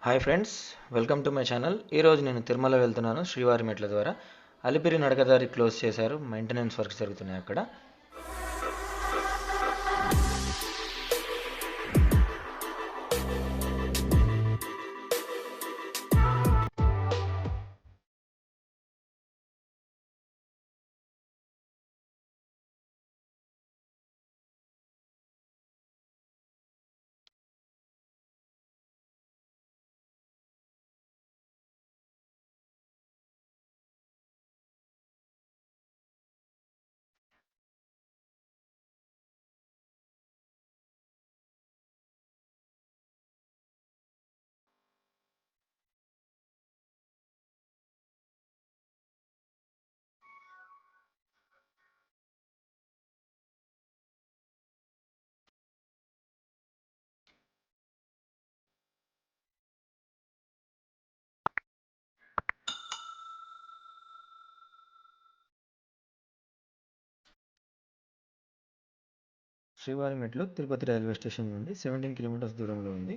Hi friends, welcome to my channel. ఈరోజు నేను తిరుమల వెళ్తున్నాను. శ్రీవారి మెట్ల ద్వారా అలిపిరి నడకదారి క్లోజ్ చేశారు. మెయింటెనెన్స్ వర్క్స్ జరుగుతున్నాయి అక్కడ. శ్రీవారి మెట్లు తిరుపతి రైల్వే స్టేషన్ నుండి 17 కిలోమీటర్స్ దూరంలో ఉంది.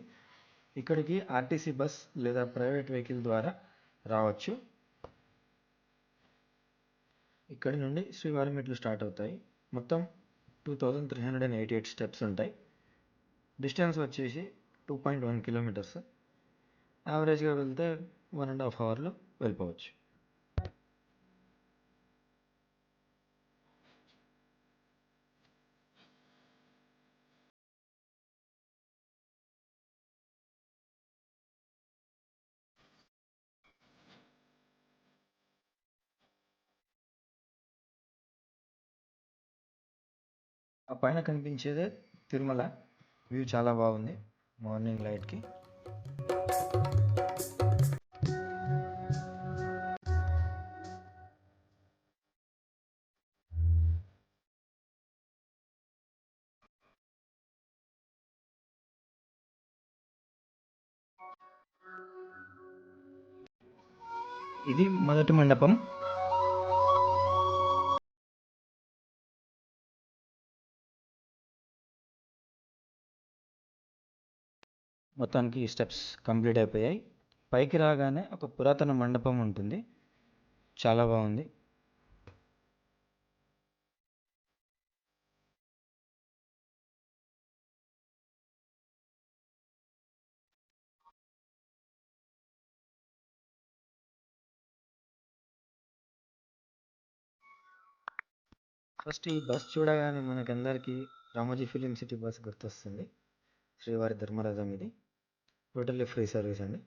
ఇక్కడికి ఆర్టీసీ బస్ లేదా ప్రైవేట్ వెహికల్ ద్వారా రావచ్చు. ఇక్కడి నుండి శ్రీవారి మెట్లు స్టార్ట్ అవుతాయి. మొత్తం 2388 స్టెప్స్ ఉంటాయి. డిస్టెన్స్ వచ్చేసి 2.1 కిలోమీటర్స్. యావరేజ్గా వెళ్తే 1.5 అవర్లో వెళ్ళిపోవచ్చు. ఆ పైన కనిపించేదే తిరుమల. వ్యూ చాలా బాగుంది మార్నింగ్ లైట్కి. ఇది మొదటి మండపం. మొత్తానికి స్టెప్స్ కంప్లీట్ అయిపోయాయి. పైకి రాగానే ఒక పురాతన మండపం ఉంటుంది, చాలా బాగుంది. ఫస్ట్ ఈ బస్ చూడగానే మనకందరికీ రామోజీ ఫిలిం సిటీ బస్ గుర్తొస్తుంది. శ్రీవారి ధర్మరథం ఇది. టోటల్లీ ఫ్రీ సర్వీస్ అండి.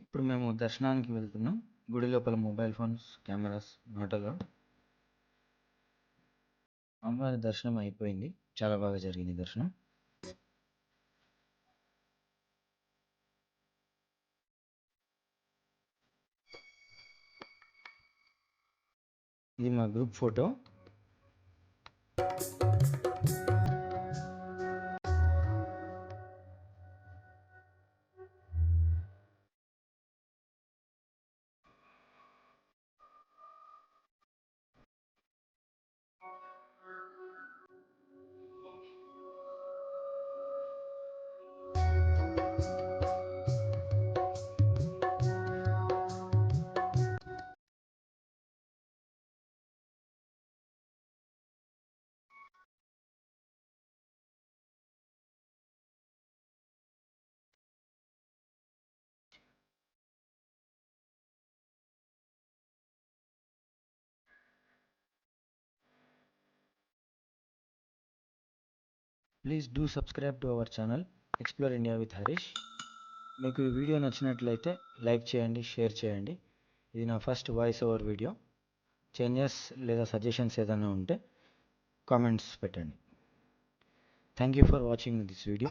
ఇప్పుడు మేము దర్శనానికి వెళ్తున్నాం. గుడి లోపల mobile phones, cameras not allowed. అమ్మవారి దర్శనం అయిపోయింది, చాలా బాగా జరిగింది దర్శనం. ఇది మా group photo. Please do subscribe to our channel explore India with Harish. మీకు ఈ వీడియో నచ్చినట్లయితే లైక్ చేయండి, షేర్ చేయండి. ఇది నా first voice over video. Changes లేదా సజెషన్స్ ఏదైనా ఉంటే కామెంట్స్ పెట్టండి. Thank you for watching this video.